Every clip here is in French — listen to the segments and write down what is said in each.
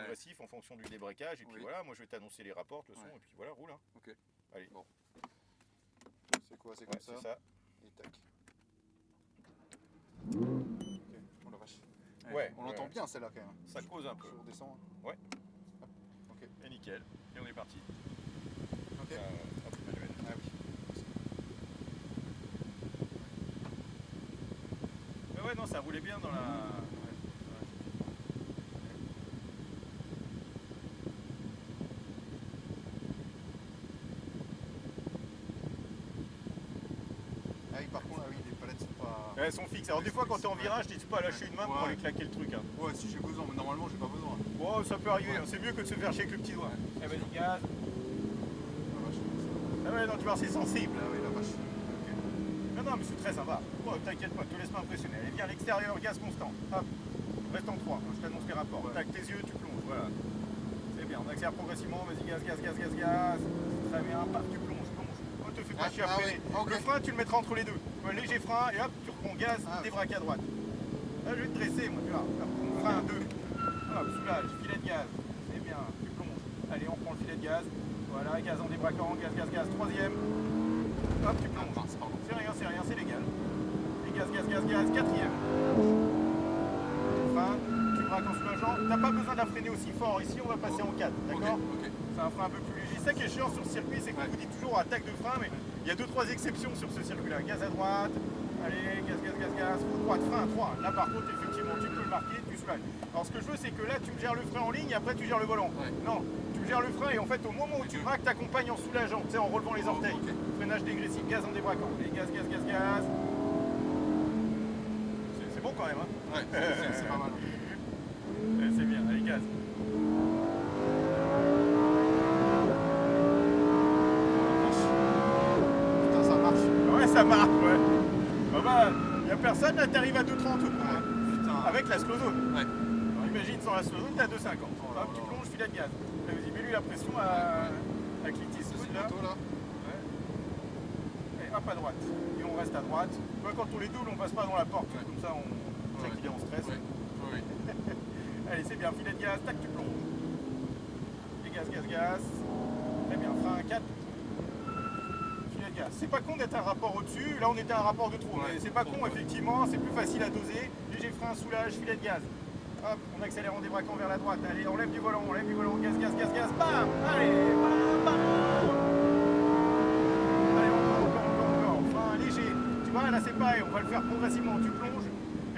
progressif en fonction du débrayage. Et puis voilà, moi je vais t'annoncer les rapports, le son, et puis voilà, roule. Hein. Ok. Allez. Bon. C'est quoi? C'est comme ça. C'est ça. Et tac. Ok. Oh la vache. Ouais. On l'entend bien celle-là quand même. Ça cause un peu. Je redescends. Ouais. Hop. Ok. Et nickel. Et on est parti. Ok. Hop, manuel. Ah oui. Mais ouais, non, ça roulait bien dans la. Ah oui, par contre, ah oui, les palettes sont pas. Elles sont fixes. Alors des fois quand t'es en virage, t'hésites pas à lâcher une main pour aller claquer le truc. Hein. Ouais, si j'ai besoin, mais normalement j'ai pas besoin. Bon, ça peut arriver. C'est mieux que de se faire chier avec le petit doigt. Eh vas-y, gaz. La vache. Ah ouais, non, tu vois, c'est sensible. Ah oui, la vache. Non, non, mais c'est très sympa. Oh, t'inquiète pas, te laisse pas impressionner. Allez, viens à l'extérieur, gaz constant. Hop, reste en 3. Je t'annonce les rapports. Ouais. Tac, tes yeux, tu plonges. Voilà. C'est bien, on accélère progressivement. Vas-y, gaz, gaz, gaz, gaz, gaz. Très bien, paf, tu plonges, plonge. Oh, te fais pas chier à freiner. Ouais. Okay. Le frein, tu le mettras entre les deux. Un léger frein et hop, tu reprends gaz, débraque à droite. Là, je vais te dresser, moi, tu vois. Hop, frein 2. Hop, soulage, filet de gaz. C'est bien, tu plonges. Allez, on prend le filet de gaz. Voilà, gaz en débraquant, gaz, gaz, gaz. Troisième. Hop, tu plonges. C'est rien, c'est légal. Et gaz, gaz, gaz, gaz. Quatrième. Frein, tu braques en soulageant. T'as pas besoin de la freiner aussi fort. Ici, on va passer en 4, d'accord? Okay. C'est un frein un peu plus léger. Ça qui est chiant sur ce circuit, c'est qu'on vous dit toujours attaque de frein, mais il y a 2-3 exceptions sur ce circuit-là. Gaz à droite. Allez, gaz, gaz, gaz, gaz. Droite, frein 3. Là, par contre, effectivement, tu peux le marquer, tu soulages. Alors, ce que je veux, c'est que là, tu me gères le frein en ligne et après, tu gères le volant. Ouais. Non, tu me gères le frein et en fait, au moment où tu braques, t'accompagnes en soulageant, tu sais, en relevant les orteils. Okay. Freinage dégressif, gaz en débraquant. Et gaz, gaz, gaz, gaz. C'est bon quand même, hein? Ouais, c'est pas mal. C'est bien, allez, gaz. Putain, ça marche. Ouais, ça marche, ouais. Ah bah, y a personne, là, t'arrives à 2,30 au point. Putain. Avec la slow zone. Ouais. Alors, imagine, sans la slow zone, t'es à 2,50. Hop, tu plonges, filet de gaz. Là, vas-y, mets-lui la pression à Clint Eastwood, là. Là. Ouais. Et hop, à droite. Et on reste à droite. Ouais, quand on les double, on passe pas dans la porte. Ouais. Comme ça, on sait qu'il est en stress. Ouais. Oui. Allez, c'est bien, filet de gaz, tac, tu plonges. Et gaz, gaz, gaz. Très bien, frein 4. Filet de gaz. C'est pas con d'être un rapport au-dessus. Là, on était à un rapport de trop. Ouais, Mais c'est pas trop, con, ouais. effectivement. C'est plus facile à doser. Léger frein, soulage, filet de gaz. Hop, on accélère en débraquant vers la droite. Allez, on lève du volant, gaz, gaz, gaz, gaz. Bam! Allez, bam, bam! Allez, encore. Frein léger. Tu vois, là, c'est pareil. On va le faire progressivement. Tu plonges.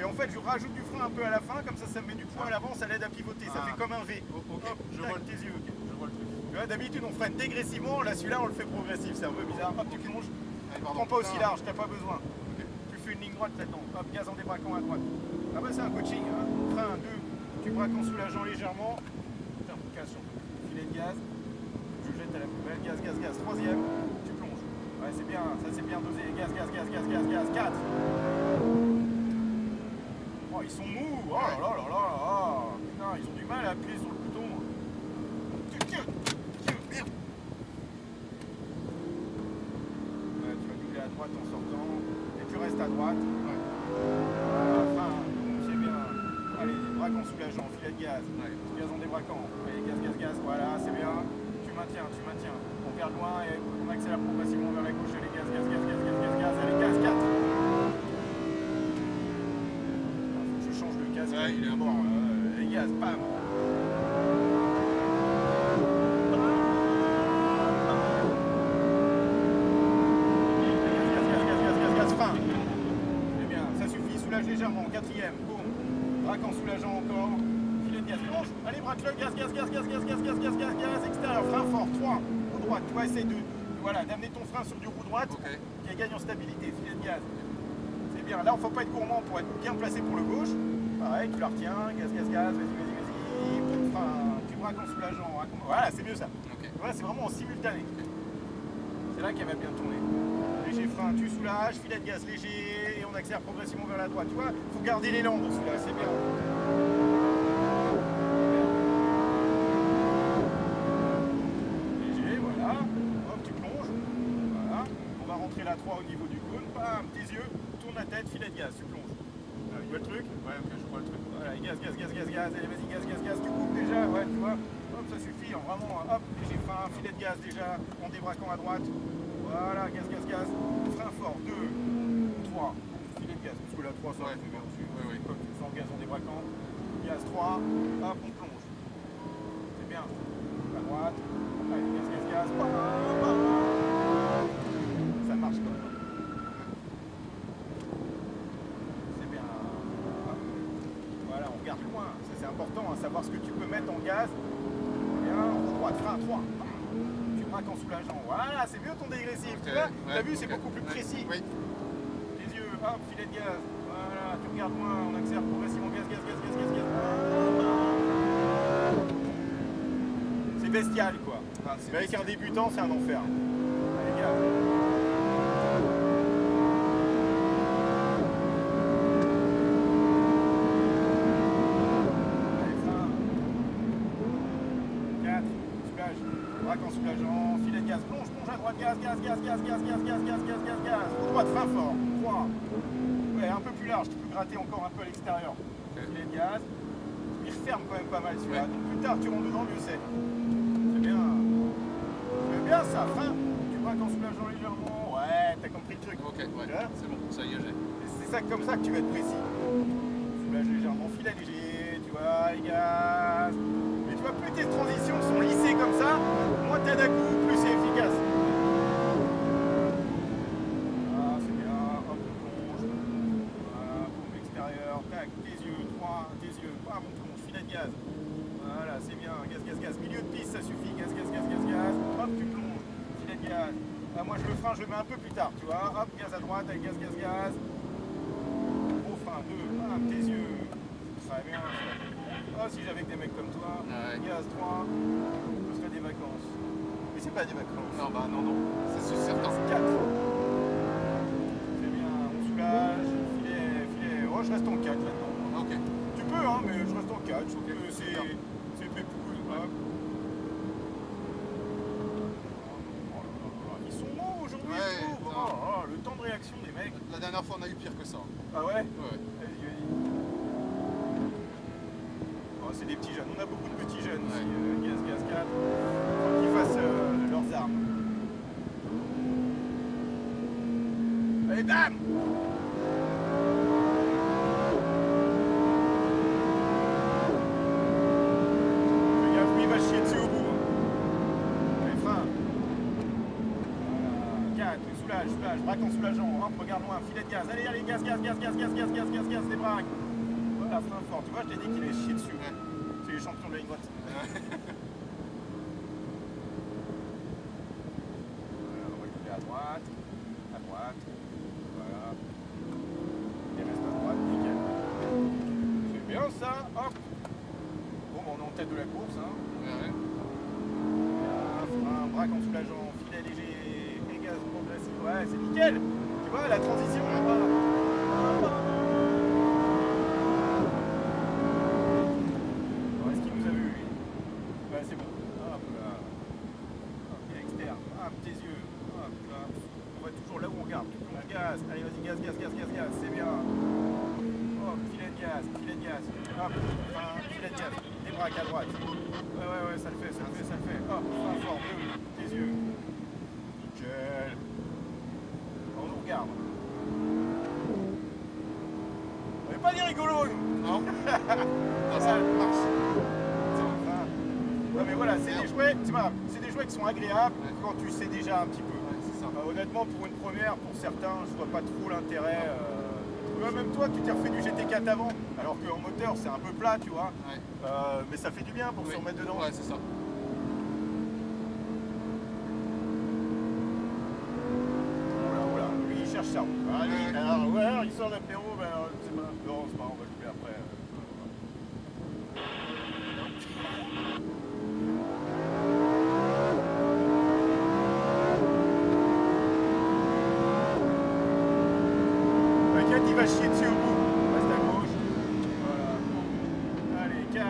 Et en fait, je rajoute du frein un peu à la fin, comme ça me met du poids à l'avant, ça l'aide à pivoter, ça fait comme un V. Ok, Hop, je tac, vois tes yeux. Ok. Je vois le truc. Tu vois, d'habitude, on freine dégressivement, là, celui-là, on le fait progressif, c'est un peu bizarre. Hop, tu plonges, Allez, prends pas aussi large, t'as pas besoin. Ok. Tu fais une ligne droite là-dedans, hop, gaz en débraquant à droite. Ah bah, c'est un coaching, hein. Frein 2, tu braques en soulageant légèrement. Putain, casse sur le filet de gaz. Je jette à la poubelle, gaz, gaz, gaz. Troisième, tu plonges. Ouais, c'est bien, ça c'est bien dosé. Gaz, gaz, gaz, gaz, gaz, gaz. 4. Oh, ils sont mous! Oh là là là là là! Putain, ils ont du mal à appuyer sur le bouton. Merde! Ouais, tu vas doubler à droite en sortant. Et tu restes à droite. Ouais. Enfin, c'est bien. Allez, braque en soulageant, filet de gaz. Ouais. Gaz en débraquant. Allez, gaz, gaz, gaz. Voilà, c'est bien. Tu maintiens. On perd loin et on accélère progressivement vers la gauche. Allez, gaz, gaz, gaz, gaz, gaz, gaz, gaz. Allez, gaz, 4. Ouais, il est mort. Les gaz, bam. Gaz, frein. C'est bien, ça suffit, soulage légèrement. Quatrième, boum. Braque en soulageant encore. Filet de gaz, plonge. Allez, braque-le. Gaz, extérieur. Frein fort, 3. Roue droite, toi essaie de. Voilà, d'amener ton frein sur du roue droite qui gagne en stabilité. Filet de gaz. C'est bien. Là, il ne faut pas être gourmand pour être bien placé pour le gauche. Pareil, tu la retiens, gaz, vas-y. Enfin, tu braques en soulageant. Voilà, c'est mieux ça. Okay. Voilà, c'est vraiment en simultané. C'est là qu'elle va bien tourner. Léger frein, tu soulages, filet de gaz léger, et on accélère progressivement vers la droite. Tu vois, il faut garder l'élan dans celui-là, c'est bien. Léger, voilà. Hop, tu plonges. Voilà. On va rentrer la 3 au niveau du cône. Bam, tes yeux, tourne la tête, filet de gaz, tu plonges. Tu vois le truc? Ouais, ok, je vois le truc. Voilà, gaz. Allez, vas-y, gaz. Tu coupes déjà, ouais, tu vois. suffit, hein, vraiment. Hop, léger frein, filet de gaz déjà, en débraquant à droite. Voilà, gaz, gaz, gaz. Frein fort, 2, 3. Filet de gaz, parce que la 3, ça fait bien aussi. Oui. Sans gaz en débraquant. Gaz 3, hop, on plonge. C'est bien. À droite. Allez, gaz, gaz, gaz. Ça marche quand même. C'est bien. Hop. Voilà, on regarde loin. Ça, c'est important, hein, savoir ce que tu peux mettre en gaz. Bien, en droite, frein 3. Tu braques en soulageant. Voilà, c'est mieux ton dégressif. Okay. Tu vois, Ouais, t'as vu, c'est okay. beaucoup plus précis. Oui. Les yeux, hop, filet de gaz. Voilà, tu regardes loin, on accélère progressivement, gaz, gaz, gaz, gaz, gaz, gaz. C'est bestial, quoi. Ah, Mais avec un débutant, c'est un enfer. Allez, gaz. Allez, frein. 4, soulage. Braque en soulageant, filet de gaz, plonge à droite, gaz, gaz, gaz, gaz, gaz, gaz, gaz, gaz, gaz, gaz, gaz. Droite, frein fort. 3. Ouais, un peu plus large, tu peux gratter encore un peu à l'extérieur. Filet de gaz. Il referme quand même pas mal celui-là. Donc plus tard tu rentres dedans, mieux c'est. C'est bien. C'est bien ça, frein. Tu braques en soulageant légèrement. Ouais, t'as compris le truc. Ok, ouais, c'est bon, ça y est, j'ai. C'est ça comme ça que tu vas être précis. Soulage légèrement, filet léger, tu vois, les gaz. Mais tu vois, plus tes transitions sont lissées comme ça, moins t'as d'un coup, plus c'est efficace. Ah, c'est bien, hop, on plonge. Voilà, boum, extérieur, tac, tes yeux, 3, tes yeux, bam, on plonge, filet de gaz. Voilà, c'est bien, gaz, gaz, gaz. Milieu de piste, ça suffit, gaz, gaz, gaz, gaz, gaz. Hop, tu plonges, filet de gaz. Ah, moi je le frein, je le mets un peu plus tard, tu vois. Hop, gaz à droite, avec gaz, gaz, gaz. Gros frein, 2, bam, tes yeux. Très bien. Oh, si j'avais que des mecs comme toi, gaz 3, ce serait des vacances. Mais c'est pas des vacances. Non, bah non, c'est certain. 4. C'est bien, on soulage, filet. Oh, je reste en 4 maintenant. Ok. Tu peux, hein, mais je reste en 4. Je trouve que c'est pépouille. Hop. Ils sont bons aujourd'hui, je trouve. Oh, le temps de réaction des mecs. La dernière fois, on a eu pire que ça. Ah ouais? Ouais. Vas-y, vas-y. Oh, c'est des petits jeunes. On a beaucoup de petits jeunes ici. Gaz, gaz 4. Faut qu'ils fassent leurs armes. Allez, bam! Fais gaffe, lui il va chier dessus au bout. Allez, frein. Voilà. 4, soulage, braque en soulageant. Hop, regarde loin, filet de gaz. Allez, gaz, gaz, gaz, gaz, gaz, gaz, gaz, gaz, gaz, des braques. Voilà, frein fort. Tu vois, je t'ai dit qu'il allait chier dessus. C'est les champions de la ligne droite. Voilà, on va couper à droite. Voilà. Il reste à droite, nickel. C'est bien ça, hop. Bon, on est en tête de la course, hein. Ouais. Voilà, frein, braque en soulageant, filet léger, et gaz progressif. Ouais, c'est nickel. Tu vois, la transition, voilà. Est-ce qu'il nous a vu, lui? Ouais, c'est bon. Hop là. Hop, et externe. Hop, tes yeux. Hop là. On va toujours là où on regarde. Tu plonges gaz. Allez, vas-y, gaz, gaz, gaz, gaz, gaz. C'est bien. Hop, filet de gaz, filet de gaz. Hop, frein, filet de gaz. Débraque à droite. Ouais, ça le fait. Hop, frein fort, tes yeux. Nickel. On nous regarde. On n'est pas des rigolos, nous. Non. Non, ça marche. Non mais voilà, c'est des jouets, c'est des jouets qui sont agréables quand tu sais déjà un petit peu. C'est ça. Honnêtement, pour une première, pour certains, je vois pas trop l'intérêt. Même toi, tu t'es refait du GT4 avant, alors qu'en moteur, c'est un peu plat, tu vois. Ouais. Mais ça fait du bien pour se remettre dedans. Ouais, c'est ça. Voilà, lui, il cherche ça. Alors, il sort l'apéro, ben, c'est pas... Non, c'est pas, on va le couper après. Il va chier dessus au bout. Reste à gauche. Voilà. Allez, 4.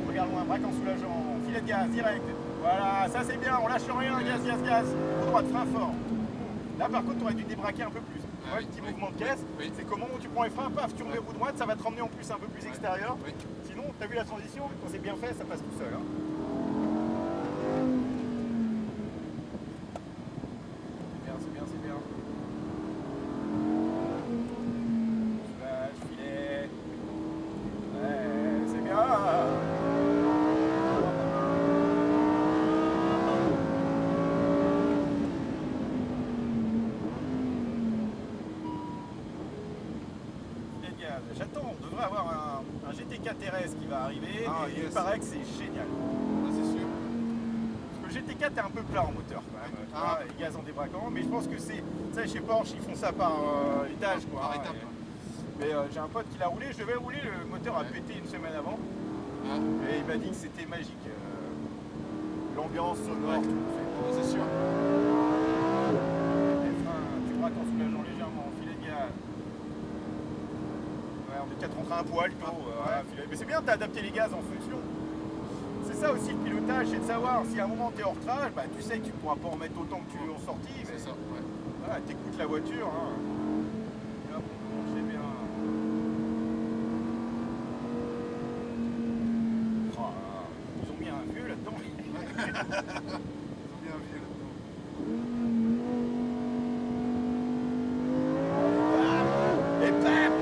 Regarde loin, braque en soulageant. Filet de gaz, direct. Voilà, ça c'est bien, on lâche rien. Gaz, gaz, gaz. Au droite, frein fort. Là par contre, tu aurais dû débraquer un peu plus. Tu vois, le petit mouvement de caisse, c'est qu'au moment où tu prends les freins, paf, tu remets roue droite, ça va te ramener en plus un peu plus extérieur. Sinon, tu as vu la transition, quand c'est bien fait, ça passe tout seul. Hein. C'est bien, c'est bien. Soulage, filet. Ouais, c'est bien. Filet de gaz. J'attends, on devrait avoir un GT4 RS qui va arriver Ah, et il yes. paraît que c'est génial. Ah, c'est sûr. Parce que le GT4 est un peu plat en moteur quand même, tu vois, Ah. et gaz en débraquant, mais je pense que c'est, tu sais, chez Porsche ils font ça par étage quoi. Par étape. Mais j'ai un pote qui l'a roulé, je devais rouler, le moteur a Ouais. pété une semaine avant, Ah, et il m'a dit que c'était magique. L'ambiance sonore, Ouais. tout. ah, c'est sûr. Les freins, tu braques en soulageant légèrement, filet de gaz. Ouais, on est peut-être rentré un poil tôt. Voilà, mais c'est bien, t'as adapté les gaz en fonction. C'est ça aussi le pilotage, c'est de savoir si à un moment t'es hors trage, bah tu sais que tu pourras pas en mettre autant que tu veux en sortie. Mais C'est ça, ouais. voilà, t'écoutes la voiture. Hein. Et hop, c'est bien. Oh là là, ils ont mis un vieux là-dedans. Ils ont bien vu là-dedans. Et bam!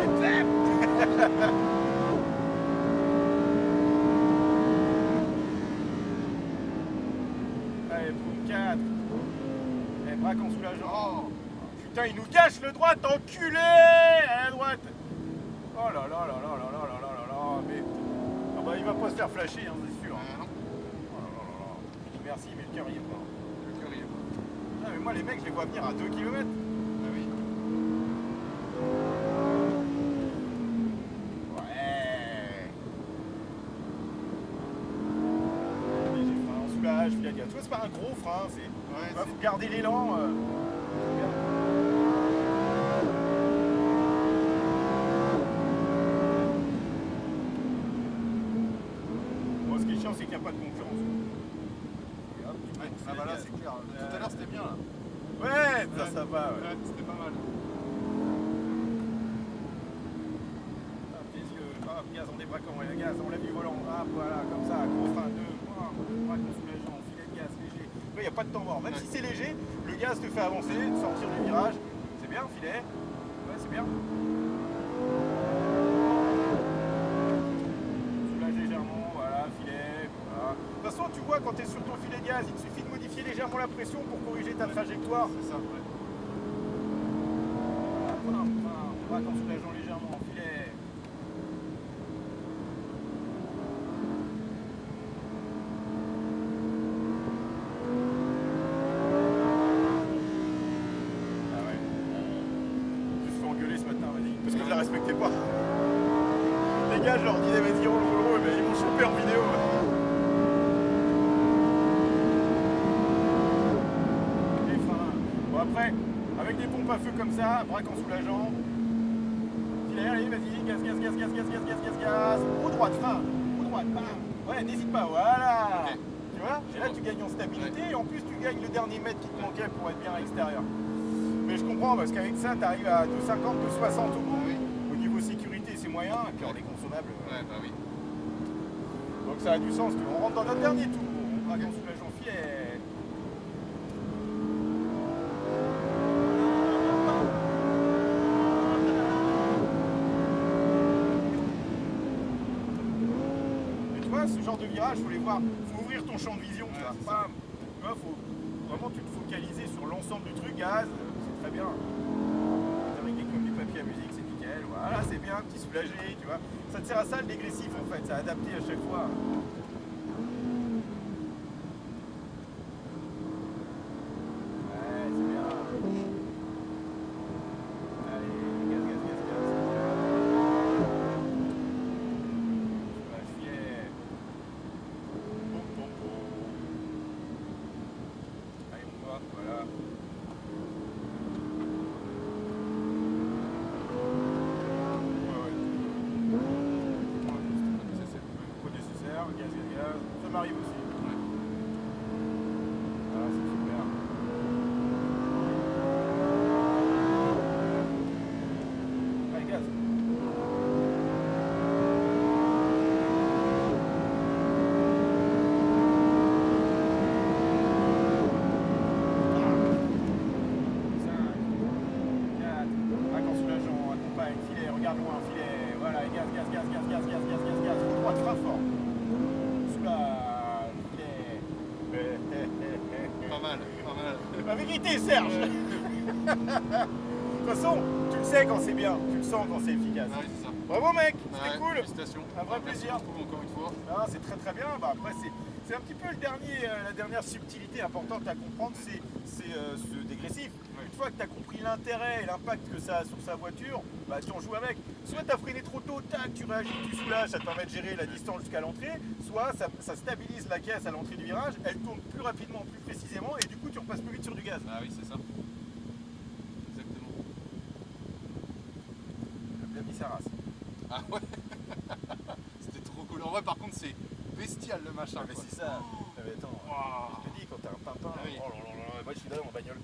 Et bam! Allez, boum, 4. Et braque en soulageant. Oh, Putain, il nous cache le droite, enculé! À la droite! Oh là là là là là là là là là là, mais... Ah bah il va pas se faire flasher, hein, c'est sûr. non, Oh là là là là. Merci, mais le cœur y est pas. le cœur il est pas. Ah, mais moi les mecs, je les vois venir à 2 km. Ah oui. Ouais. Léger frein, en soulage, filet de gaz. Tu vois, c'est pas un gros frein, c'est... Ouais, Ouais, faut garder l'élan. Bon, ce qui est chiant, c'est qu'il n'y a pas de concurrence. Et hop, tu ouais. montes, Ah bah là filet de c'est clair. Tout à l'heure c'était bien là. gaz. Ouais, ça va. Ouais. Ouais, c'était pas mal. Hop, les yeux, hop, gaz en débraquant, et le gaz, on l'a vu volant, hop, voilà, comme ça, gros frein, 2, braque en soulageant, filet de gaz, léger. Là, il n'y a pas de temps mort. Même Ouais. si c'est léger, le gaz te fait avancer, sortir du virage. C'est bien, filet. Ouais, c'est bien. Soulage légèrement, voilà, filet. Voilà. De toute façon, tu vois, quand tu es sur ton filet de gaz, il te suffit de modifier légèrement la pression pour corriger ta trajectoire. C'est ça, ouais. Voilà, on braque en soulageant légèrement, filet. Ah ouais. Je me suis fait engueuler ce matin, vas-y, parce que je la respectais pas. Les gars, je leur disais, vas-y, roule, mais ils m'ont chopé en vidéo. Les freins. Bon, après, avec des pompes à feu comme ça, braque en soulageant. Filet, allez, vas-y, gaz, gaz, gaz, gaz, gaz, gaz, gaz, gaz, gaz. Ou droite, frein. Ou droite, bam. Ouais, n'hésite pas, voilà. Ok. Tu vois, et là, tu gagnes en stabilité et en plus, tu gagnes le dernier mètre qui te manquait pour être bien à l'extérieur. Mais je comprends parce qu'avec ça, tu arrives à 2,50, 2,60 au bout. Oui. Au niveau sécurité, c'est moyen. Et puis, on est consommable. Ouais, bah oui. Donc, ça a du sens. On rentre dans notre dernier tour. On braque en soulageant, filet. Et tu vois, ce genre de virage, faut les voir. Faut ouvrir ton champ de vision. Tu Ouais, vois. c'est ça. Bam. Tu vois, faut vraiment tu te focaliser sur l'ensemble du truc. Gaz, c'est très bien. Avec comme des papiers à musique, c'est nickel. Voilà, c'est bien, petit soulagé, tu vois. Ça te sert à ça le dégressif en fait, c'est adapté à chaque fois. Ouais, c'est bien. Allez, gaz, gaz, gaz, gaz. Soulage, filet. Pom, pom, pom. Allez, mon doigt, voilà. Ouais, pas nécessaire, gaz, gaz, gaz. Ça m'arrive aussi. Ah, c'est super. Allez, gaz. Sécurité, Serge. De toute façon, tu le sais quand c'est bien, tu le sens quand c'est efficace. Ah oui, c'est ça. Bravo mec, Ouais, c'était cool. Félicitations. Un vrai Merci plaisir. beaucoup encore une fois. Ah, c'est très très bien. Bah, après, c'est un petit peu la dernière subtilité importante à comprendre, c'est ce dégressif. Ouais. Une fois que tu as compris l'intérêt et l'impact que ça a sur sa voiture, bah, tu en joues avec. Soit tu as freiné trop tôt, tac, tu réagis, tu soulages, ça te permet de gérer la distance jusqu'à l'entrée, soit ça stabilise la caisse à l'entrée du virage, elle tourne plus rapidement, plus précisément, et du coup tu repasses plus vite sur du gaz. Ah oui, c'est ça. Exactement. Elle a bien mis sa race. Ah ouais. C'était trop cool. En vrai, par contre, c'est bestial le machin. Ah, mais quoi. c'est ça. Ah, mais attends, Waouh. je te dis, quand t'as un pimpin, Ah oui. oh là là là, moi je suis là en bagnole.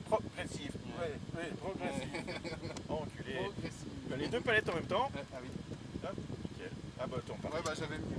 Progressif, ouais, progressif. Enculé. Progressif. Les deux palettes en même temps. Ah oui. Hop, nickel. Ah bah attends, Ouais, bah j'avais mis.